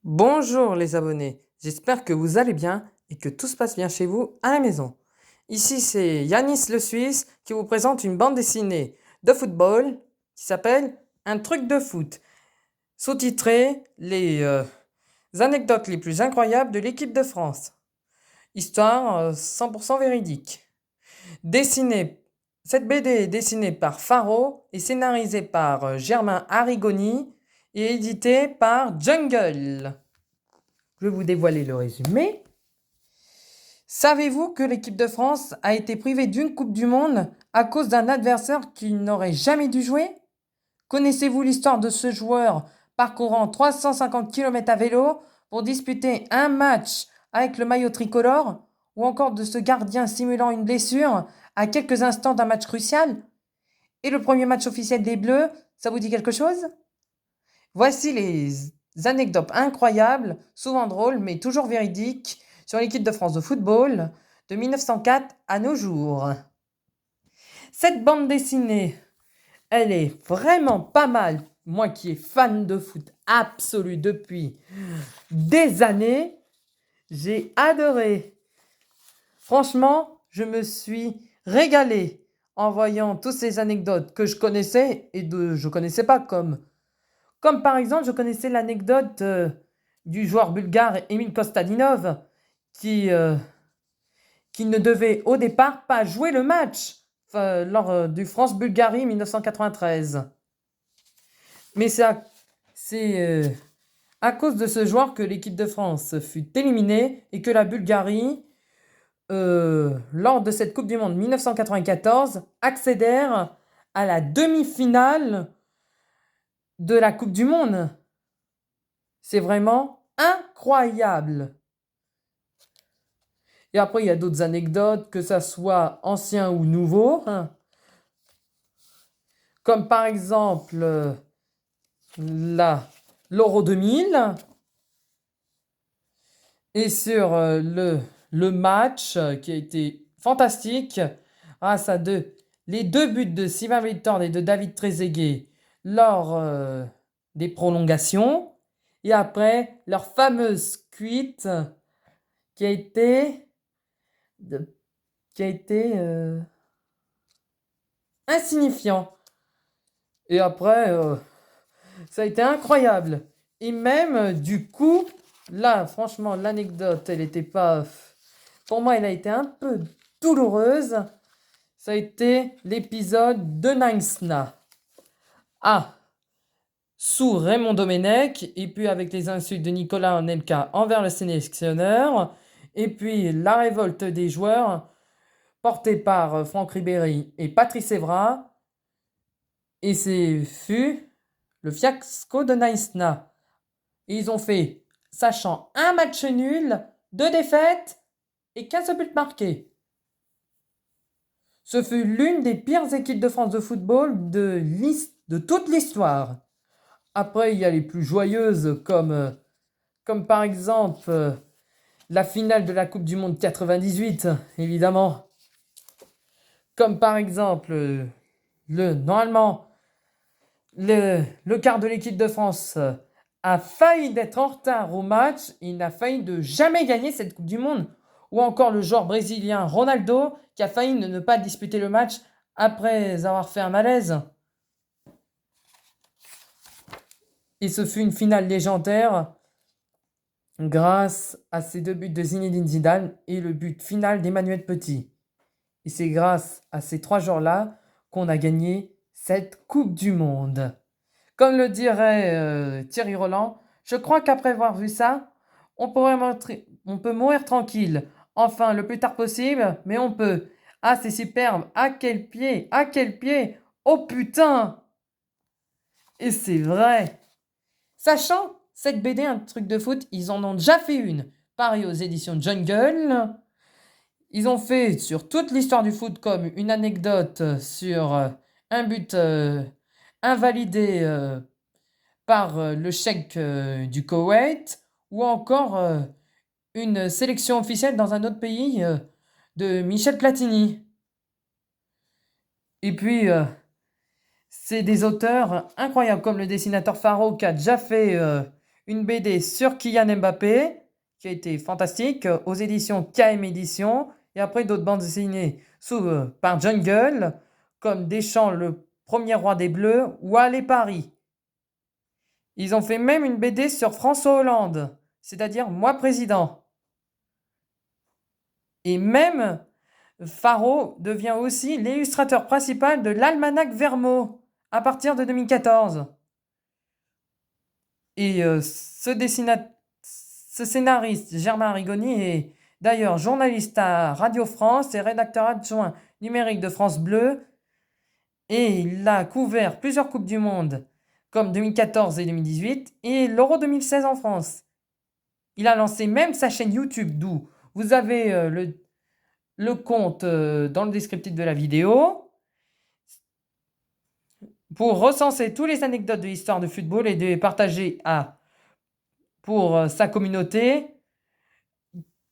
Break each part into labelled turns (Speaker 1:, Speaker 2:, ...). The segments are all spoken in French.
Speaker 1: Bonjour les abonnés, j'espère que vous allez bien et que tout se passe bien chez vous à la maison. Ici c'est Yanis le Suisse qui vous présente une bande dessinée de football qui s'appelle Un truc de foot, sous-titré Les anecdotes les plus incroyables de l'équipe de France. Histoire 100% véridique. Dessinée, cette BD est dessinée par Faro et scénarisée par Germain Arrigoni et éditée par Jungle. Je vais vous dévoiler le résumé. Savez-vous que l'équipe de France a été privée d'une Coupe du Monde à cause d'un adversaire qu'il n'aurait jamais dû jouer? Connaissez-vous l'histoire de ce joueur parcourant 350 km à vélo pour disputer un match avec le maillot tricolore? Ou encore de ce gardien simulant une blessure à quelques instants d'un match crucial? Et le premier match officiel des Bleus, ça vous dit quelque chose? Voici les anecdotes incroyables, souvent drôles, mais toujours véridiques, sur l'équipe de France de football de 1904 à nos jours. Cette bande dessinée, elle est vraiment pas mal. Moi qui est fan de foot absolu depuis des années, j'ai adoré. Franchement, je me suis régalé en voyant toutes ces anecdotes que je connaissais et je connaissais pas comme par exemple, je connaissais l'anecdote du joueur bulgare Emil Kostadinov qui, qui ne devait au départ pas jouer le match lors du France-Bulgarie 1993. Mais c'est à cause de ce joueur que l'équipe de France fut éliminée et que la Bulgarie, lors de cette Coupe du Monde 1994, accédèrent à la demi-finale de la Coupe du Monde. C'est vraiment incroyable. Et après, il y a d'autres anecdotes, que ça soit ancien ou nouveau. Comme par exemple l'Euro 2000. Et sur le match qui a été fantastique grâce à les deux buts de Sylvain Victor et de David Trezeguet lors des prolongations. Et après, leur fameuse cuite qui a été, insignifiant. Et après, ça a été incroyable. Et même, du coup, là, franchement, l'anecdote, elle n'était pas... Pour moi, elle a été un peu douloureuse. Ça a été l'épisode de Naïnsna. Ah, sous Raymond Domenech, et puis avec les insultes de Nicolas Anelka envers le sélectionneur, et puis la révolte des joueurs portée par Franck Ribéry et Patrice Evra, et c'est fut le fiasco de Naïsna. Et ils ont fait, sachant un match nul, 2 défaites et 15 buts marqués. Ce fut l'une des pires équipes de France de football de toute l'histoire. Après, il y a les plus joyeuses comme par exemple la finale de la Coupe du Monde 98, évidemment. Comme par exemple normalement le quart de l'équipe de France a failli d'être en retard au match, il n'a failli de jamais gagner cette Coupe du Monde. Ou encore le joueur brésilien Ronaldo qui a failli ne pas disputer le match après avoir fait un malaise. Et ce fut une finale légendaire grâce à ces 2 buts de Zinedine Zidane et le but final d'Emmanuel Petit. Et c'est grâce à ces 3 joueurs-là qu'on a gagné cette Coupe du Monde. Comme le dirait Thierry Roland, je crois qu'après avoir vu ça, on peut mourir tranquille. Enfin, le plus tard possible, mais on peut. Ah, c'est superbe. Ah, quel pied. Ah, quel pied. Oh putain. Et c'est vrai. Sachant, cette BD, un truc de foot, ils en ont déjà fait une. Pareil aux éditions Jungle. Ils ont fait sur toute l'histoire du foot comme une anecdote sur un but invalidé par le cheikh du Koweït, ou encore une sélection officielle dans un autre pays de Michel Platini. Et puis, c'est des auteurs incroyables, comme le dessinateur Faro qui a déjà fait une BD sur Kylian Mbappé, qui a été fantastique, aux éditions KM Éditions, et après d'autres bandes dessinées par Jungle, comme Deschamps, le premier roi des Bleus, ou Allez Paris. Ils ont fait même une BD sur François Hollande, c'est-à-dire moi président. Et même Faro devient aussi l'illustrateur principal de l'Almanach Vermeau à partir de 2014. Et ce scénariste, Germain Rigoni, est d'ailleurs journaliste à Radio France et rédacteur adjoint numérique de France Bleu. Et il a couvert plusieurs Coupes du Monde, comme 2014 et 2018, et l'Euro 2016 en France. Il a lancé même sa chaîne YouTube, d'où vous avez le compte dans le descriptif de la vidéo, pour recenser toutes les anecdotes de l'histoire de football et de les partager pour sa communauté,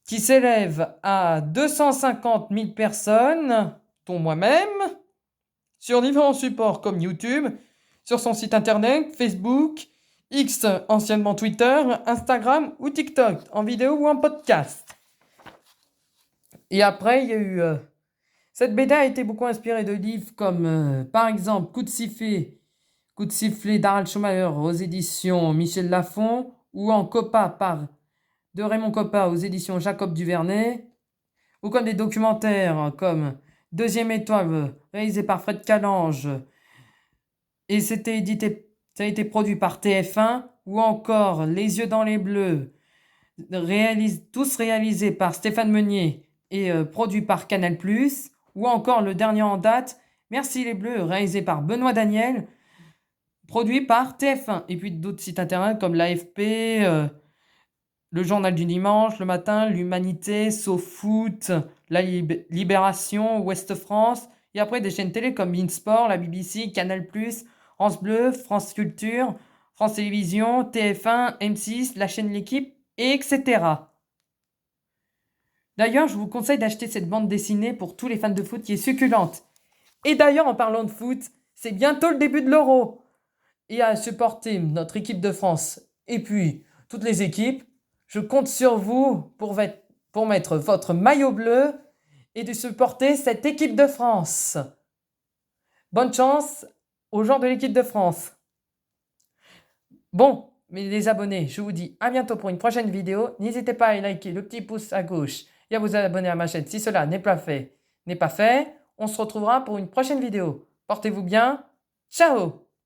Speaker 1: qui s'élève à 250 000 personnes, dont moi-même, sur différents supports comme YouTube, sur son site internet, Facebook, X, anciennement Twitter, Instagram ou TikTok, en vidéo ou en podcast. Et après, il y a eu... cette BD a été beaucoup inspirée de livres comme, par exemple, Coup de sifflet d'Harald Schumacher aux éditions Michel Lafon, ou en Copa de Raymond Coppa aux éditions Jacob Duvernay, ou comme des documentaires comme Deuxième étoile, réalisé par Fred Calange, et ça a été produit par TF1, ou encore Les yeux dans les bleus, tous réalisés par Stéphane Meunier et produit par Canal+, ou encore le dernier en date, Merci les Bleus, réalisé par Benoît Daniel, produit par TF1, et puis d'autres sites internet comme l'AFP, le Journal du Dimanche, Le Matin, l'Humanité, SoFoot, La Libération, Ouest France, et après des chaînes télé comme Beansport, la BBC, Canal+, France Bleu, France Culture, France Télévisions, TF1, M6, la chaîne L'équipe, etc. D'ailleurs, je vous conseille d'acheter cette bande dessinée pour tous les fans de foot qui est succulente. Et d'ailleurs, en parlant de foot, c'est bientôt le début de l'Euro. Et à supporter notre équipe de France et puis toutes les équipes, je compte sur vous pour mettre votre maillot bleu et de supporter cette équipe de France. Bonne chance aux gens de l'équipe de France. Bon, mais les abonnés, je vous dis à bientôt pour une prochaine vidéo. N'hésitez pas à liker le petit pouce à gauche et à vous abonner à ma chaîne si cela n'est pas fait. On se retrouvera pour une prochaine vidéo. Portez-vous bien. Ciao!